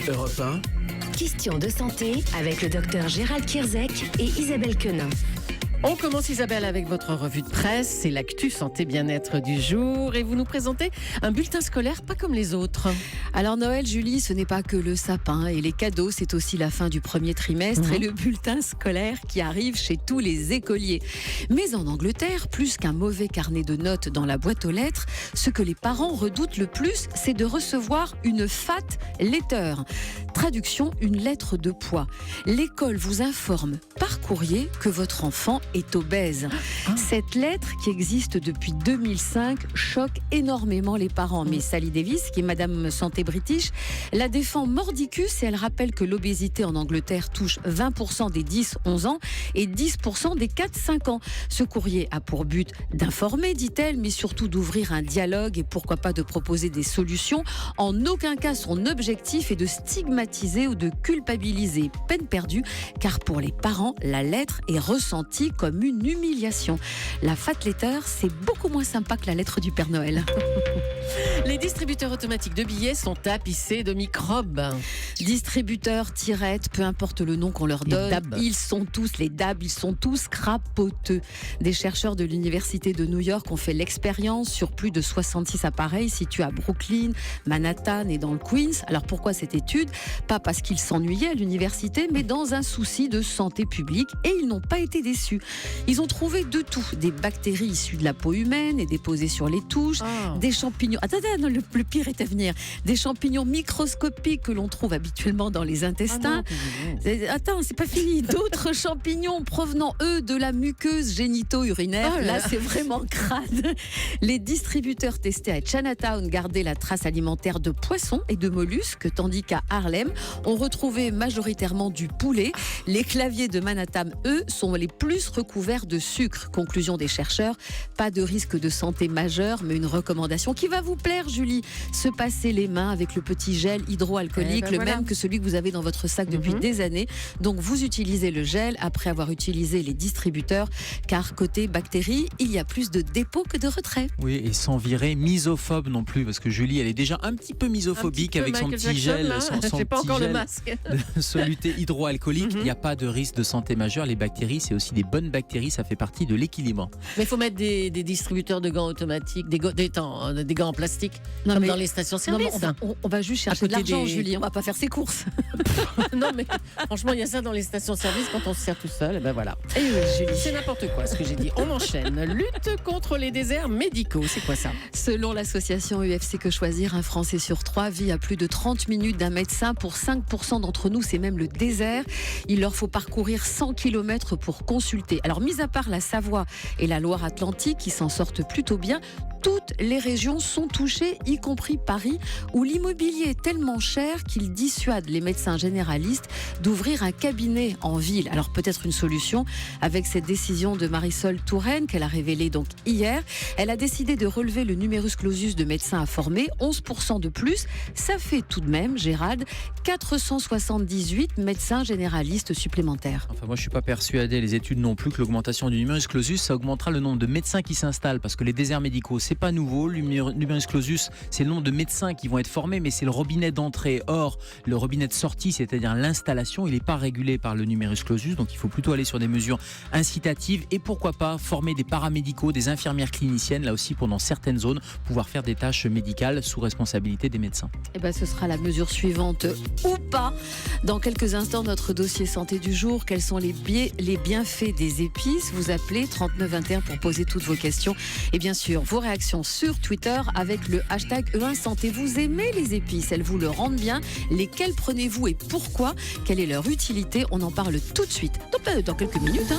Europe 1. Question de santé avec le docteur Gérald Kierzek et Isabelle Quenin. On commence, Isabelle, avec votre revue de presse. C'est l'actu santé bien-être du jour. Et vous nous présentez un bulletin scolaire pas comme les autres. Alors Noël, Julie, ce n'est pas que le sapin et les cadeaux, c'est aussi la fin du premier trimestre et le bulletin scolaire qui arrive chez tous les écoliers. Mais en Angleterre, plus qu'un mauvais carnet de notes dans la boîte aux lettres, ce que les parents redoutent le plus, c'est de recevoir une fat letter. Traduction, une lettre de poids. L'école vous informe par courrier que votre enfant est obèse. Cette lettre, qui existe depuis 2005, choque énormément les parents. Mais Sally Davis, qui est Madame Santé British, la défend mordicus et elle rappelle que l'obésité en Angleterre touche 20% des 10-11 ans et 10% des 4-5 ans. Ce courrier a pour but d'informer, dit-elle, mais surtout d'ouvrir un dialogue et pourquoi pas de proposer des solutions. En aucun cas, son objectif est de stigmatiser ou de culpabiliser. Peine perdue, car pour les parents, la lettre est ressentie comme une humiliation. La fat letter, c'est beaucoup moins sympa que la lettre du Père Noël. Les distributeurs automatiques de billets sont tapissés de microbes. Distributeurs, tirettes, peu importe le nom qu'on leur donne, ils sont tous crapoteux. Des chercheurs de l'université de New York ont fait l'expérience sur plus de 66 appareils situés à Brooklyn, Manhattan et dans le Queens. Alors pourquoi cette étude ? Pas parce qu'ils s'ennuyaient à l'université, mais dans un souci de santé publique, et ils n'ont pas été déçus. Ils ont trouvé de tout, des bactéries issues de la peau humaine et déposées sur les touches, des champignons. Attends, le pire est à venir. Des champignons microscopiques que l'on trouve habituellement dans les intestins. Attends, c'est pas fini. D'autres champignons provenant, eux, de la muqueuse génito-urinaire. Là, c'est vraiment crade. Les distributeurs testés à Chinatown gardaient la trace alimentaire de poissons et de mollusques, tandis qu'à Harlem, on retrouvait majoritairement du poulet. Les claviers de Manhattan, eux, sont les plus recouverts de sucre. Conclusion des chercheurs, pas de risque de santé majeur, mais une recommandation qui va vous plaire, Julie. Se passer les mains avec le petit gel hydroalcoolique, même que celui que vous avez dans votre sac depuis des années. Donc vous utilisez le gel après avoir utilisé les distributeurs, car côté bactéries, il y a plus de dépôts que de retraits. Oui, et sans virer misophobe non plus, parce que Julie, elle est déjà un petit peu misophobique avec son petit gel, son j'ai pas petit encore gel le masque. de soluté hydroalcoolique. Il n'y a pas de risque de santé majeure. Les bactéries, c'est aussi des bonnes bactéries, ça fait partie de l'équilibre. Mais il faut mettre des distributeurs de gants automatiques, des gants en plastique, comme dans les stations-service. On va juste chercher de l'argent, Julie, on va pas faire ses courses. Non, mais franchement, il y a ça dans les stations-service quand on se sert tout seul. Ben voilà. Et oui, Julie. C'est n'importe quoi ce que j'ai dit. On enchaîne. Lutte contre les déserts médicaux. C'est quoi ça ? Selon l'association UFC Que Choisir, un Français sur 3 vit à plus de 30 minutes d'un médecin. Pour 5% d'entre nous, c'est même le désert. Il leur faut parcourir 100 km pour consulter. Alors, mis à part la Savoie et la Loire-Atlantique, qui s'en sortent plutôt bien, toutes les régions sont touchées, y compris Paris, où l'immobilier est tellement cher qu'il dissuade les médecins généralistes d'ouvrir un cabinet en ville. Alors peut-être une solution avec cette décision de Marisol Touraine qu'elle a révélée donc hier. Elle a décidé de relever le numerus clausus de médecins à former, 11% de plus. Ça fait tout de même, Gérald, 478 médecins généralistes supplémentaires. Enfin, moi, je suis pas persuadé, les études non plus, que l'augmentation du numerus clausus, ça augmentera le nombre de médecins qui s'installent, parce que les déserts médicaux, c'est pas nouveau. Le numerus clausus, c'est le nombre de médecins qui vont être formés, mais c'est le robinet d'entrée. Or, le robinet de sortie, c'est-à-dire l'installation, il n'est pas régulé par le numerus clausus, donc il faut plutôt aller sur des mesures incitatives et pourquoi pas former des paramédicaux, des infirmières cliniciennes, là aussi pour dans certaines zones, pouvoir faire des tâches médicales sous responsabilité des médecins. Et ben, ce sera la mesure suivante ou pas. Dans quelques instants, notre dossier santé du jour. Quels sont les bienfaits des épices ? Vous appelez 3921 pour poser toutes vos questions. Et bien sûr, vos réactions sur Twitter avec le hashtag E1 Santé. Vous aimez les épices ? Elles vous le rendent bien ? Lesquelles prenez-vous et pourquoi ? Quelle est leur utilité ? On en parle tout de suite, dans quelques minutes.